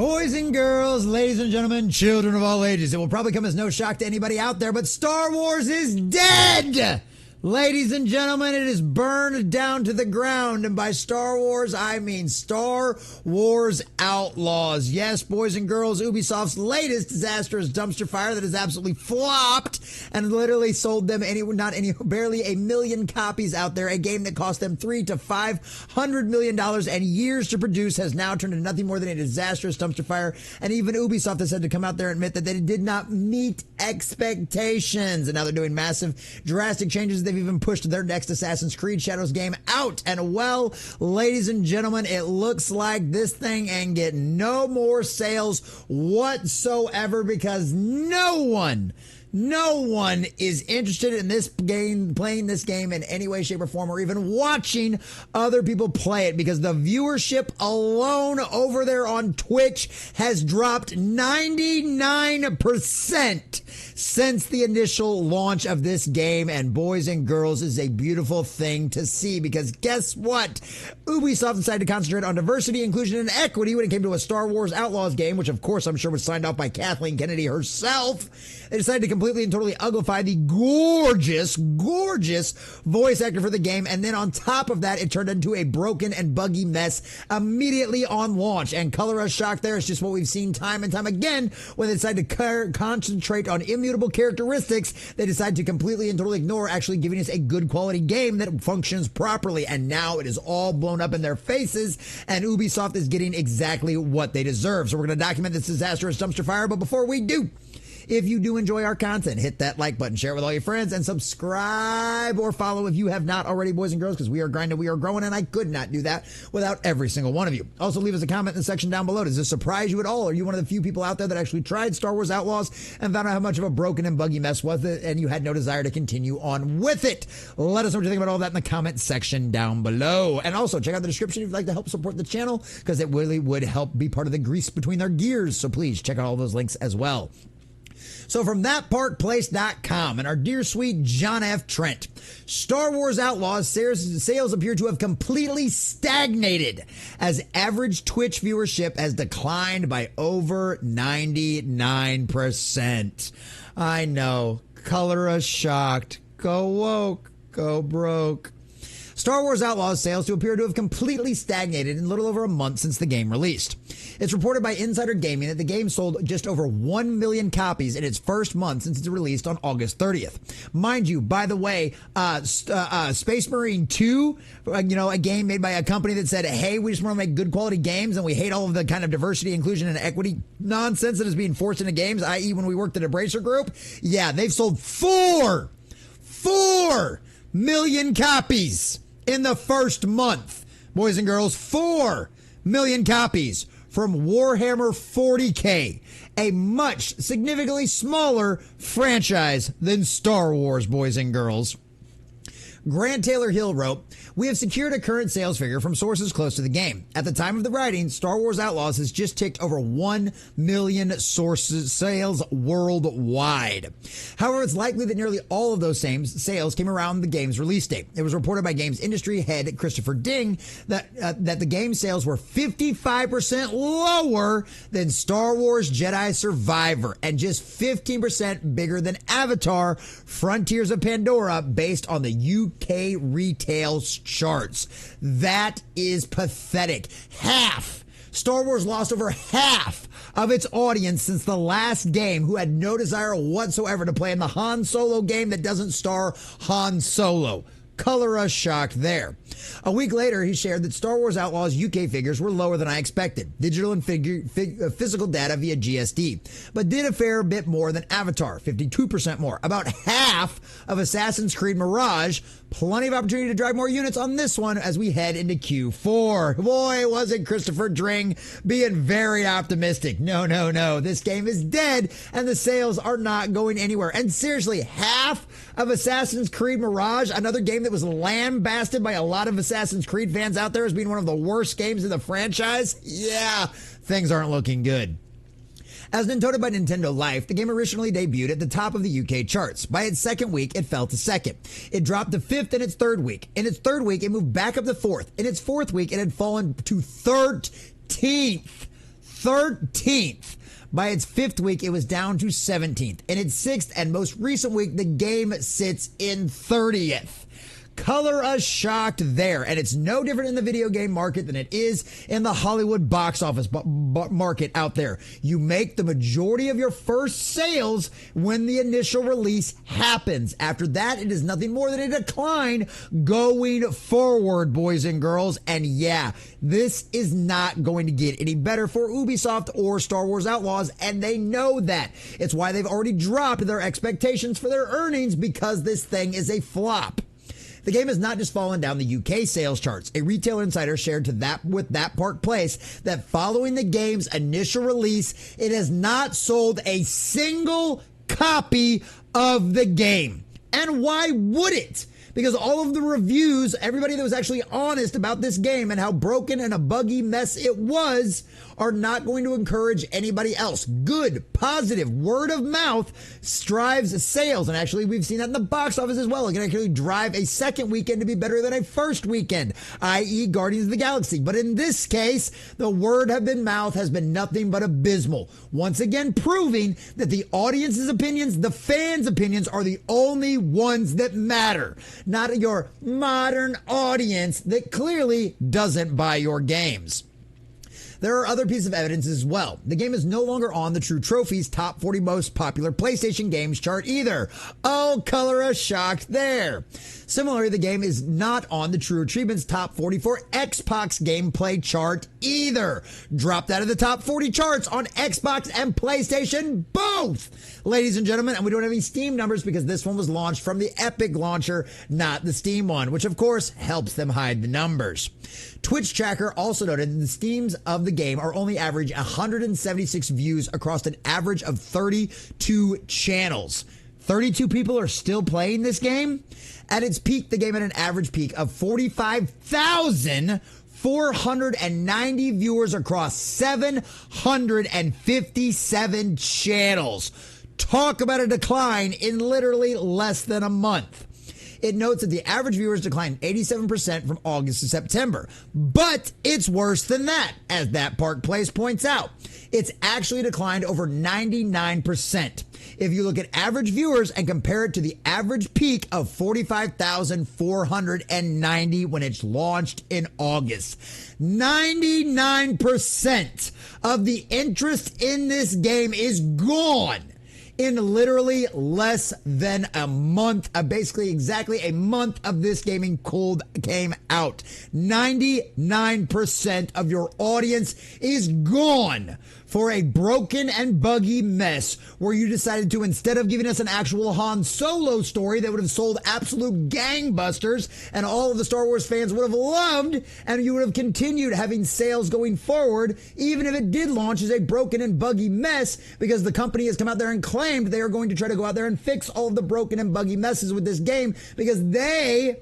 Boys and girls, ladies and gentlemen, children of all ages, it will probably come as no shock to anybody out there, but Star Wars is dead! Ladies and gentlemen, it is burned down to the ground, and by Star Wars, I mean Star Wars Outlaws. Yes, boys and girls, Ubisoft's latest disastrous dumpster fire that has absolutely flopped and literally sold them barely 1 million copies out there. A game that cost them $300 to $500 million and years to produce has now turned into nothing more than a disastrous dumpster fire. And even Ubisoft has had to come out there and admit that they did not meet expectations. And now they're doing massive, drastic changes. They've even pushed their next Assassin's Creed Shadows game out. And well, ladies and gentlemen, it looks like this thing ain't getting no more sales whatsoever because no one is interested in this game, playing this game in any way, shape, or form, or even watching other people play it because the viewership alone over there on Twitch has dropped 99% since the initial launch of this game. And boys and girls, is a beautiful thing to see because guess what? Ubisoft decided to concentrate on diversity, inclusion, and equity when it came to a Star Wars Outlaws game, which of course I'm sure was signed off by Kathleen Kennedy herself. They decided to completely and totally uglify the gorgeous voice actor for the game. And then on top of that, it turned into a broken and buggy mess immediately on launch. And color us shocked there. It's just what we've seen time and time again. When they decide to concentrate on immutable characteristics, they decide to completely and totally ignore actually giving us a good quality game that functions properly. And now it is all blown up in their faces. And Ubisoft is getting exactly what they deserve. So we're going to document this disastrous dumpster fire. But before we do, if you do enjoy our content, hit that like button, share it with all your friends, and subscribe or follow if you have not already, boys and girls, because we are grinding, we are growing, and I could not do that without every single one of you. Also, leave us a comment in the section down below. Does this surprise you at all? Are you one of the few people out there that actually tried Star Wars Outlaws and found out how much of a broken and buggy mess was it, and you had no desire to continue on with it? Let us know what you think about all that in the comment section down below. And also, check out the description if you'd like to help support the channel, because it really would help be part of the grease between their gears. So please check out all those links as well. So from thatpartplace.com and our dear sweet John F. Trent, Star Wars Outlaws sales appear to have completely stagnated as average Twitch viewership has declined by over 99%. I know, color us shocked, go woke, go broke. Star Wars Outlaws sales appear to have completely stagnated in a little over a month since the game released. It's reported by Insider Gaming that the game sold just over 1 million copies in its first month since it's released on August 30th. Mind you, by the way, Space Marine 2, a game made by a company that said, hey, we just want to make good quality games and we hate all of the kind of diversity, inclusion, and equity nonsense that is being forced into games, i.e. when we worked at a Bracer Group. Yeah, they've sold 4 million copies in the first month. Boys and girls, 4 million copies from Warhammer 40K, a much significantly smaller franchise than Star Wars, boys and girls. Grant Taylor Hill wrote, we have secured a current sales figure from sources close to the game. At the time of the writing, Star Wars Outlaws has just ticked over 1 million sales worldwide. However, it's likely that nearly all of those same sales came around the game's release date. It was reported by games industry head Christopher Ding that the game sales were 55% lower than Star Wars Jedi Survivor and just 15% bigger than Avatar Frontiers of Pandora based on the UK retail charts. That is pathetic. Star Wars lost over half of its audience since the last game, who had no desire whatsoever to play in the Han Solo game that doesn't star Han Solo. Color us shocked there. A week later, he shared that Star Wars Outlaws UK figures were lower than I expected, digital and physical data via GSD, but did a fair bit more than Avatar, 52% more, about half of Assassin's Creed Mirage. Plenty of opportunity to drive more units on this one as we head into Q4. Boy, wasn't Christopher Dring being very optimistic. No. This game is dead and the sales are not going anywhere. And seriously, half of Assassin's Creed Mirage, another game that was lambasted by a lot of Assassin's Creed fans out there as being one of the worst games in the franchise. Yeah, things aren't looking good. As noted by Nintendo Life, the game originally debuted at the top of the UK charts. By its second week, it fell to second. It dropped to fifth in its third week. In its third week, it moved back up to fourth. In its fourth week, it had fallen to 13th. 13th. By its 5th week, it was down to 17th. In its 6th and most recent week, the game sits in 30th. Color us shocked there, and it's no different in the video game market than it is in the Hollywood box office market out there. You make the majority of your first sales when the initial release happens. After that, it is nothing more than a decline going forward, boys and girls. And yeah, this is not going to get any better for Ubisoft or Star Wars Outlaws, and they know that. It's why they've already dropped their expectations for their earnings, because this thing is a flop. The game has not just fallen down the UK sales charts. A retail insider shared with that Park Place that following the game's initial release, it has not sold a single copy of the game. And why would it? Because all of the reviews, everybody that was actually honest about this game and how broken and a buggy mess it was, are not going to encourage anybody else. Good, positive, word of mouth drives sales. And actually, we've seen that in the box office as well. It can actually drive a second weekend to be better than a first weekend, i.e. Guardians of the Galaxy. But in this case, the word of mouth has been nothing but abysmal. Once again, proving that the audience's opinions, the fans' opinions, are the only ones that matter. Not your modern audience that clearly doesn't buy your games. There are other pieces of evidence as well. The game is no longer on the True Trophy's top 40 most popular PlayStation games chart either. Oh, color us shocked there. Similarly, the game is not on the True Achievements top 44 Xbox gameplay chart either. Dropped out of the top 40 charts on Xbox and PlayStation both, ladies and gentlemen. And we don't have any Steam numbers because this one was launched from the Epic launcher, not the Steam one, which of course helps them hide the numbers. Twitch Tracker also noted that the Steams of the game are only average 176 views across an average of 32 channels. 32 people are still playing this game? At its peak, the game had an average peak of 45,490 viewers across 757 channels. Talk about a decline in literally less than a month. It notes that the average viewers declined 87% from August to September. But it's worse than that, as that Park Place points out. It's actually declined over 99%. If you look at average viewers and compare it to the average peak of 45,490 when it's launched in August. 99% of the interest in this game is gone in literally less than a month, basically exactly a month of this gaming came out. 99% of your audience is gone for a broken and buggy mess where you decided to, instead of giving us an actual Han Solo story that would have sold absolute gangbusters and all of the Star Wars fans would have loved, and you would have continued having sales going forward, even if it did launch as a broken and buggy mess, because the company has come out there and claimed they are going to try to go out there and fix all of the broken and buggy messes with this game because they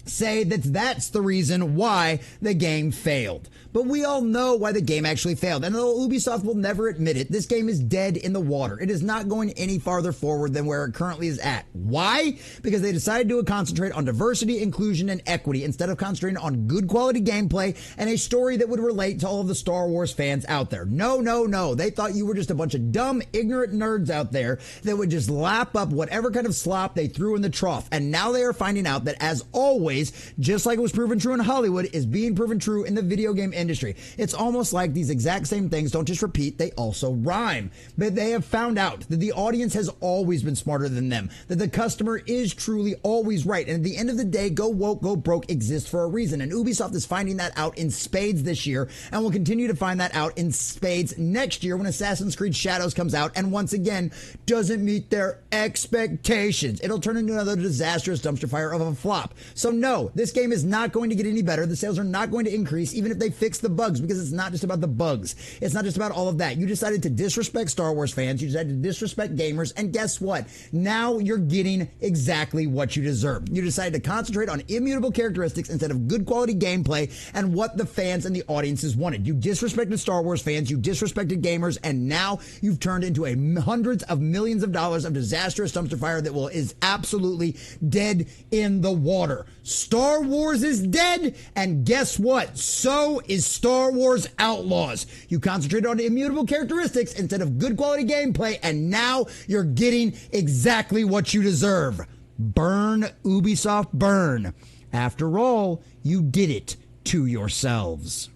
say that that's the reason why the game failed. But we all know why the game actually failed. And though Ubisoft will never admit it, this game is dead in the water. It is not going any farther forward than where it currently is at. Why? Because they decided to concentrate on diversity, inclusion, and equity instead of concentrating on good quality gameplay and a story that would relate to all of the Star Wars fans out there. No, no, no. They thought you were just a bunch of dumb, ignorant nerds out there that would just lap up whatever kind of slop they threw in the trough. And now they are finding out that, as always, just like it was proven true in Hollywood, is being proven true in the video game industry. It's almost like these exact same things don't just repeat, they also rhyme. But they have found out that the audience has always been smarter than them, that the customer is truly always right. And at the end of the day, go woke, go broke exists for a reason. And Ubisoft is finding that out in spades this year and will continue to find that out in spades next year when Assassin's Creed Shadows comes out and once again doesn't meet their expectations. It'll turn into another disastrous dumpster fire of a flop. So no, this game is not going to get any better. The sales are not going to increase even if they fix the bugs, because it's not just about the bugs. It's not just about all of that. You decided to disrespect Star Wars fans. You decided to disrespect gamers. And guess what? Now you're getting exactly what you deserve. You decided to concentrate on immutable characteristics instead of good quality gameplay and what the fans and the audiences wanted. You disrespected Star Wars fans. You disrespected gamers. And now you've turned into a hundreds of millions of dollars of disastrous dumpster fire that is absolutely dead in the water. Star Wars is dead, and guess what? So is Star Wars Outlaws. You concentrated on immutable characteristics instead of good quality gameplay, and now you're getting exactly what you deserve. Burn, Ubisoft, burn. After all, you did it to yourselves.